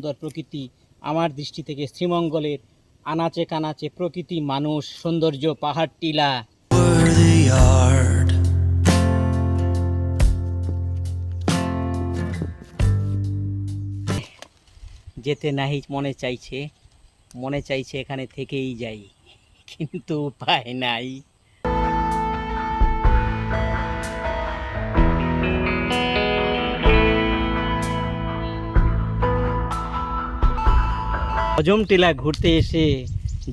সুন্দর প্রকৃতি আমার দৃষ্টি থেকে শ্রীমঙ্গলের আনাচে কানাচে প্রকৃতি, মানুষ, সৌন্দর্য, পাহাড়, টিলা। যেতে নাহি মনে চাইছে এখানে থেকেই যাই, কিন্তু উপায় নাই। হজম টিলা ঘুরতে এসে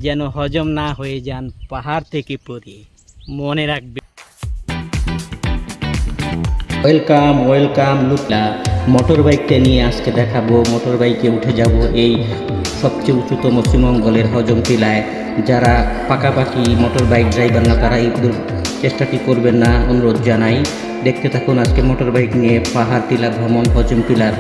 যেন হজম না হয়ে যান পাহাড় থেকে পড়ে, মনে রাখবে। Welcome welcome লুটলা। মোটর বাইকটা নিয়ে আজকে দেখাবো, মোটর বাইকে উঠে যাব এই সবচেয়ে উঁচুতম শ্রীমঙ্গলের হজম টিলায়। যারা পাকাপাকি মোটর বাইক ড্রাইভার না, তারা এই চেষ্টাটি করবেন না, অনুরোধ জানাই। দেখতে থাকুন আজকে মোটর বাইক নিয়ে পাহাড় টিলা ভ্রমণ, হজম টিলার।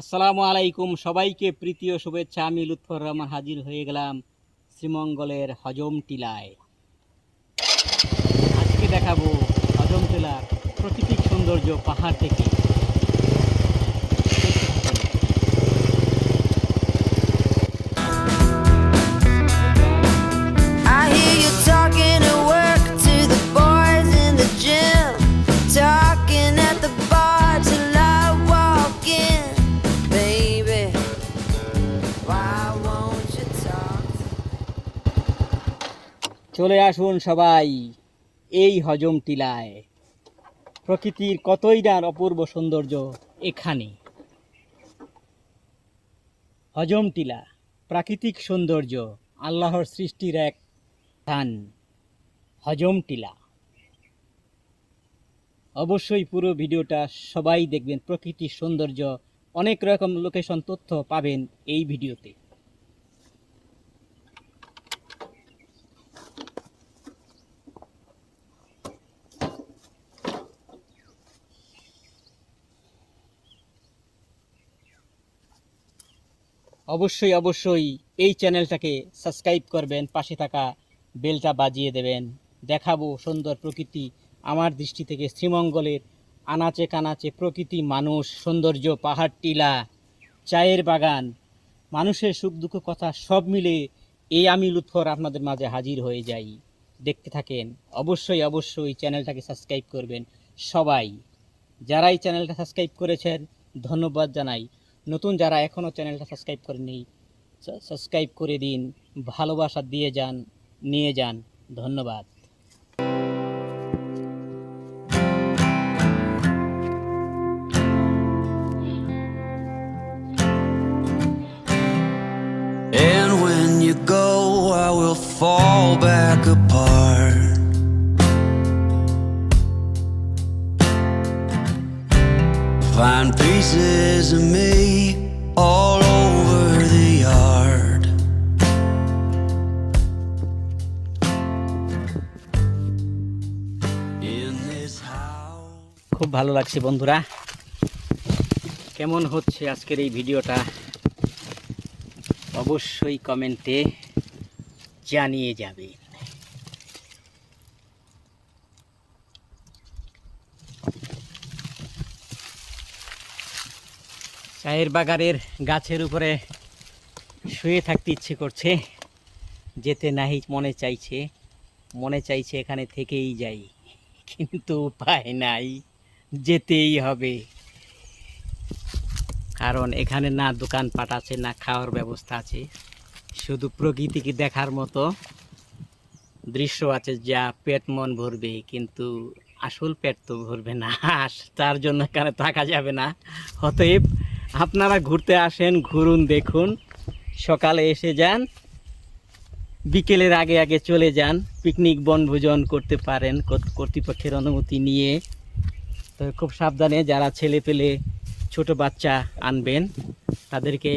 আসসালামু আলাইকুম, সবাইকে প্রীতি ও শুভেচ্ছা। আমি লুৎফর রহমান হাজির হয়ে গেলাম শ্রীমঙ্গলের হজম টিলায়। আজকে দেখাবো হজম টিলার প্রাকৃতিক সৌন্দর্য পাহাড় থেকে। চলে আসুন সবাই এই হজম টিলায়। প্রকৃতির কতই না অপূর্ব সৌন্দর্য এখানে। হজম টিলা প্রাকৃতিক সৌন্দর্য, আল্লাহর সৃষ্টির এক স্থান হজম টিলা। অবশ্যই পুরো ভিডিওটা সবাই দেখবেন। প্রকৃতির সৌন্দর্য, অনেক রকম লোকেশন তথ্য পাবেন এই ভিডিওতে। অবশ্যই অবশ্যই এই চ্যানেলটাকে সাবস্ক্রাইব করবেন, পাশে থাকা বেলটা বাজিয়ে দেবেন। দেখাবো সুন্দর প্রকৃতি আমার দৃষ্টি থেকে শ্রীমঙ্গলের আনাচে কানাচে প্রকৃতি, মানুষ, সৌন্দর্য, পাহাড়, টিলা, চায়ের বাগান, মানুষের সুখ দুঃখ কথা সব মিলে এই আমি লুৎফর আপনাদের মাঝে হাজির হয়ে যাই। দেখতে থাকেন। অবশ্যই অবশ্যই চ্যানেলটাকে সাবস্ক্রাইব করবেন সবাই। যারা এই চ্যানেলটা সাবস্ক্রাইব করেছেন ধন্যবাদ জানাই। নতুন যারা এখনও চ্যানেলটা সাবস্ক্রাইব করেননি, সাবস্ক্রাইব করে দিন, ভালোবাসা দিয়ে যান, নিয়ে যান। ধন্যবাদ। And when you go, I will fall back apart. Find pieces of me all over the yard. In this house. খুব ভালো লাগছে বন্ধুরা। কেমন হচ্ছে আজকের এই ভিডিওটা অবশ্যই কমেন্টে জানিয়ে যাবে। চায়ের বাগানের গাছের উপরে শুয়ে থাকতে ইচ্ছে করছে, যেতে নাহি মনে চাইছে এখানে থেকেই যাই, কিন্তু উপায় নাই, যেতেই হবে। কারণ এখানে না দোকানপাট আছে, না খাওয়ার ব্যবস্থা আছে, শুধু প্রকৃতিকে দেখার মতো দৃশ্য আছে যা পেট মন ভরবে, কিন্তু আসল পেট তো ভরবে না, তার জন্য এখানে থাকা যাবে না। অতএব আপনারা ঘুরতে আসেন, ঘুরুন, দেখুন, সকালে এসে যান, বিকেলের আগে আগে চলে যান। পিকনিক বনভোজন করতে পারেন কর্তৃপক্ষের অনুমতি নিয়ে। তো খুব সাবধানে, যারা ছেলে পেলে ছোট বাচ্চা আনবেন তাদেরকে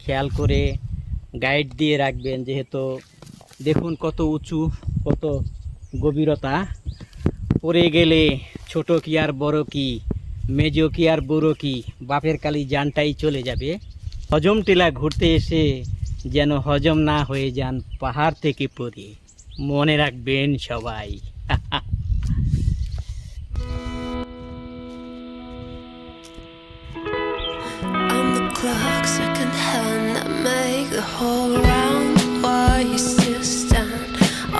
খেয়াল করে গাইড দিয়ে রাখবেন, যেহেতু দেখুন কত উঁচু, কত গভীরতা। পড়ে গেলে ছোট কি আর বড় কি, মেজো কি আর বুড়ো কি, বাপের কালি জানটাই চলে যাবে। হজম টিলা ঘুরতে এসে যেন হজম না হয়ে যান পাহাড় থেকে পড়ে, মনে রাখবেন সবাই। I'm the clock, second hand that make the whole round. Why you still stand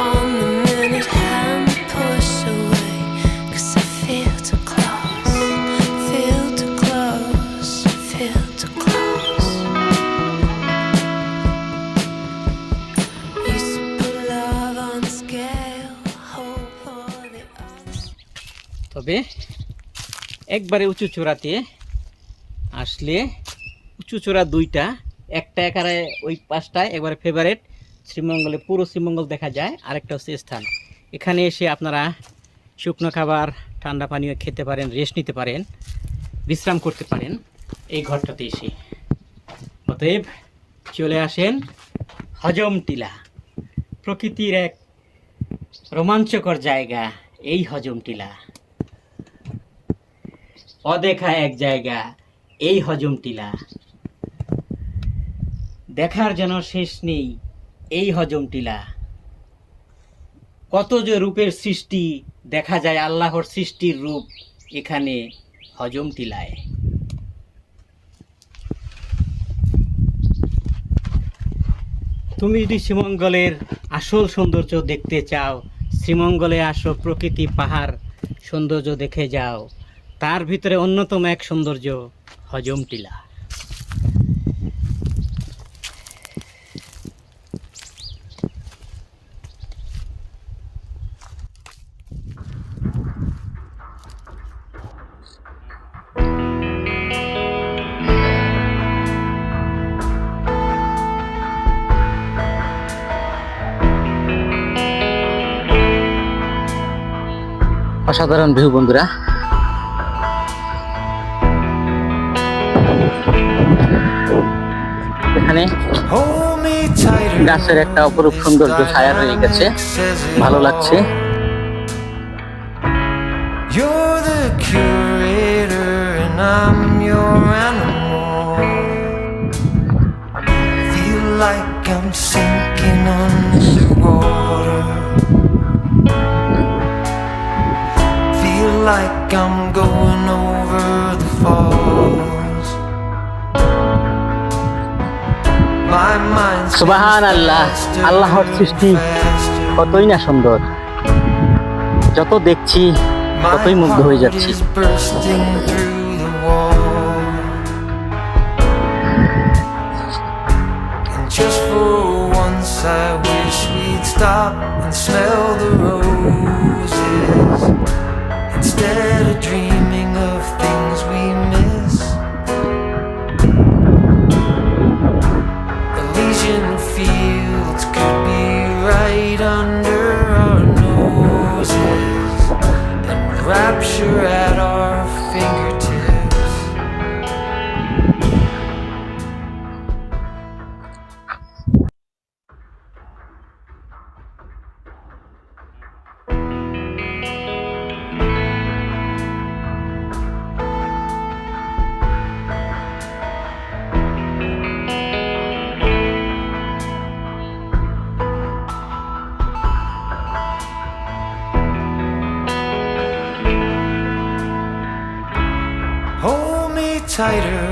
on the minute hand, push away, 'cause I feel too close, feel too close, feel too close. Used to put love on scale, hope for the others. তবে একবারে উঁচু চূড়াতে আসলে, উঁচু চূড়া দুইটা, একটা একারে ওই পাশটায় একবারে ফেভারেট, শ্রীমঙ্গলে পুরো শ্রীমঙ্গল দেখা যায়। আরেকটা হচ্ছে স্থান, এখানে এসে আপনারা শুকনো খাবার ঠান্ডা পানীয় খেতে পারেন, রেস্ট নিতে পারেন, বিশ্রাম করতে পারেন এই ঘরটাতে এসে। অতএব চলে আসেন হজম টিলা, প্রকৃতির এক রোমাঞ্চকর জায়গা এই হজম টিলা, অদেখা এক জায়গা এই হজম টিলা, দেখার যেন শেষ নেই এই হজম টিলা। কত যে রূপের সৃষ্টি, দেখা যায় আল্লাহর সৃষ্টির রূপ এখানে হজম টিলায়। তুমি যদি শ্রীমঙ্গলের আসল সৌন্দর্য দেখতে চাও, শ্রীমঙ্গলে আসো, প্রকৃতি পাহাড় সৌন্দর্য দেখে যাও। তার ভিতরে অন্যতম এক সৌন্দর্য হজম টিলা। অসাধারণ ভিউ বন্ধুরা। এখানে গাছের একটা অপরূপ সৌন্দর্য ছায়া হয়ে গেছে, ভালো লাগছে। You're the curator and I'm your animal. Feel like I'm sinking underwater. Feel like I'm going over the falls. My mind's সুবহানাল্লাহ, আল্লাহর সৃষ্টি কতই না সুন্দর, যত দেখছি ততই মুগ্ধ হয়ে যাচ্ছি। bursting through the wall. And just for once I wish we'd stop and smell the roses instead of dreaming of things we miss. Elysian fields could be right under our noses, and rapture at our fingertips. Hold me tighter,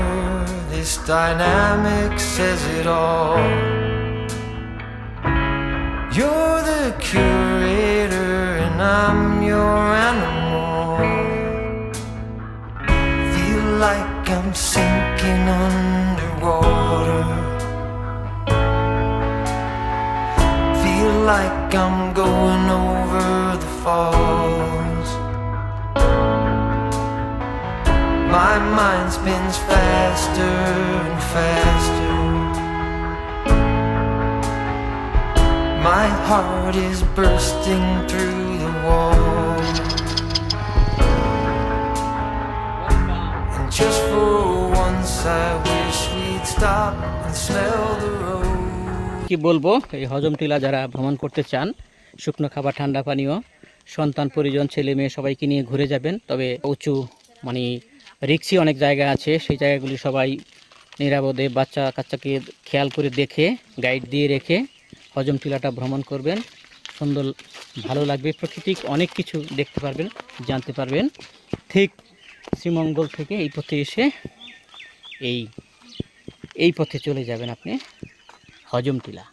this dynamic says it all. You're the curator and I'm your animal. Feel like I'm sinking underwater. Feel like I'm going over the falls. My mind spins faster and faster. My heart is bursting through the wall. And just for once I wish we'd stop and smell the rose. কি বলবো, এই হজম টিলা যারা ভ্রমণ করতে চান, শুকনো খাবার ঠান্ডা পানীয়, সন্তান পরিজন ছেলে মেয়ে সবাইকে নিয়ে ঘুরে যাবেন। তবে উঁচু মানে রিক্সি অনেক জায়গা আছে, সেই জায়গাগুলি সবাই নিরাপদে বাচ্চা কাচ্চাকে খেয়াল করে দেখে গাইড দিয়ে রেখে হজম টিলাটা ভ্রমণ করবেন। সুন্দর ভালো লাগবে, প্রাকৃতিক অনেক কিছু দেখতে পারবেন, জানতে পারবেন। ঠিক শ্রীমঙ্গল থেকে এই পথে এসে এই পথে চলে যাবেন আপনি হজমটিলা।